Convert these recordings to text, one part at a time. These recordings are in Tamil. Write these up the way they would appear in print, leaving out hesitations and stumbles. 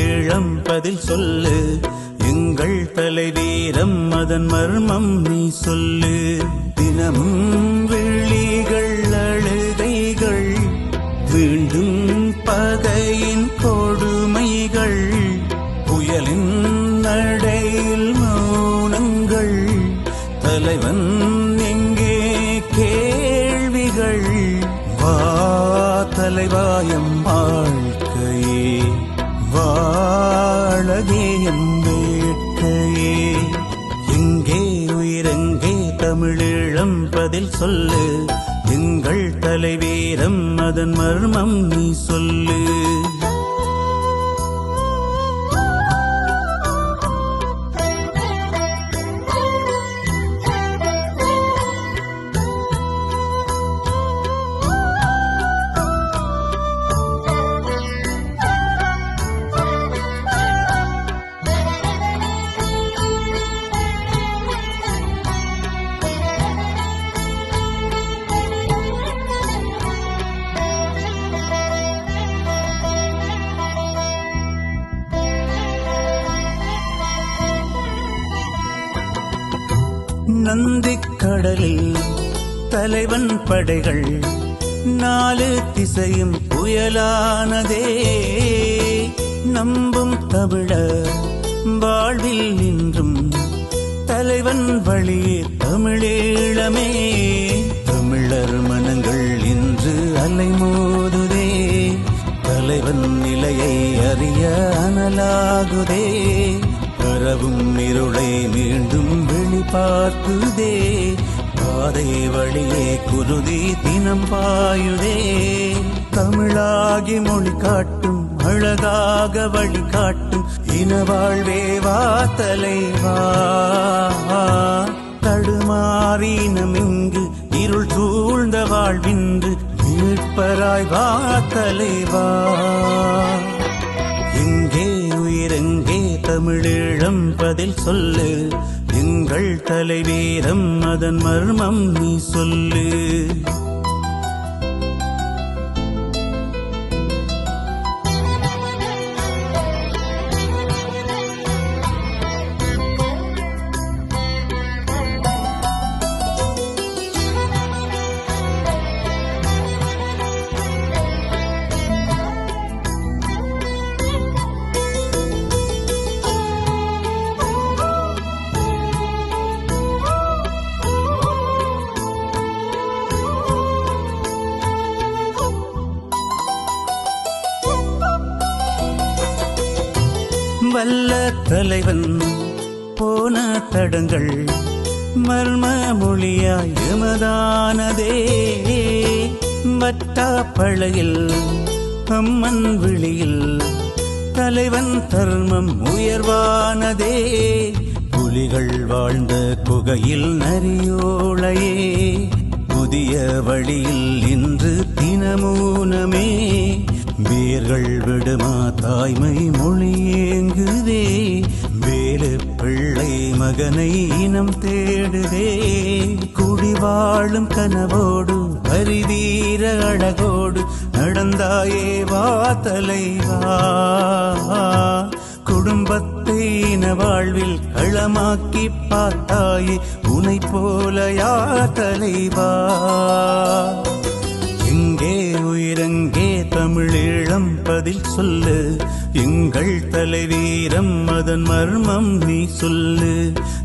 தமிழீழம் பதில் சொல்லு, எங்கள் தலைவீரம் அதன் மர்மம் நீ சொல்லு. தினமும் விழிகள் அழுகைகள், மீண்டும் பகையின் கொடுமைகள், புயலின் நடையில் மௌனங்கள், தலைவன் எங்கே கேள்விகள். வா தலைவாயம் வாழ்க்கையே, வாழகேயம் வேட்கையே. எங்கே உயிரெங்கே தமிழீழம் பதில் சொல்லு, எங்கள் தலைவீரம் அதன் மர்மம் நீ சொல்லு. நந்திக்கடலில் தலைவன் படைகள், நாலு திசையும் புயலானதே. நம்பும் தமிழர் வாழ்வில் நின்றும் தலைவன் வழியே தமிழீழமே. தமிழர் மனங்கள் இன்று அலைமோதுதே, தலைவன் நிலையை அறிய அனலாகுதே. பரவும் இருளை மீண்டும் வெளிப்பார்க்குதே, பாதை வழியே குருதி தினம் பாயுதே. தமிழாகி மொழி காட்டும், அழகாக வழி காட்டும், இன வாழ்வே வா தலைவா. தடுமாறினம் இங்கு இருள் சூழ்ந்த வாழ்வின்று, மீட்பராய் வா தலைவா. எங்கே உயிரெங்கே தமிழீழம் பதில் சொல்லு, எங்கள் தலைவீரம் அதன் மர்மம் நீ சொல்லு. வல்ல தலைவன் போன தடங்கள் மர்ம மொழியாய் எமதானதே. வட்டாப்பழையில் அம்மன் விழியில் தலைவன் தர்மம் உயர்வானதே. புலிகள் வாழ்ந்த குகையில் நரியோளையே, புதிய வழியில் இன்று தினமூனமே. வேர்கள் விடுமா தாய்மை மொழியேங்குதே, வேலு பிள்ளை மகனை இனம் தேடுதே. குடி வாழும் கனவோடு பரிதீர அழகோடு நடந்தாயே வா தலைவா. குடும்பத்தை இன வாழ்வில் களமாக்கி பார்த்தாயே, உனை போல யார் தலைவா. எங்கே உயிரெங்கே தமிழீழம் பதில் சொல்லு, எங்கள் தலைவீரம் அதன் மர்மம் நீ சொல்லு.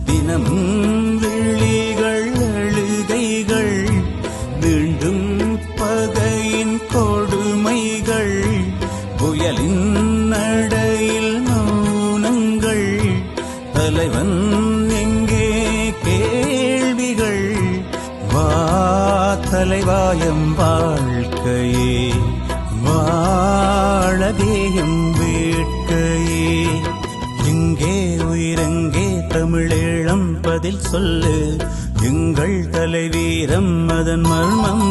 தினமும் விழிகள் அழுகைகள், மீண்டும் பகையின் கொடுமைகள், புயலின் நடையில் மௌனங்கள், தலைவன் எங்கே கேள்விகள். வா தலைவாயம் வாழ்க்கையே, வாழகேயம் வேட்கையே. எங்கே உயிரெங்கே தமிழீழம் பதில் சொல்லு, எங்கள் தலைவீரம் அதன் மர்மம்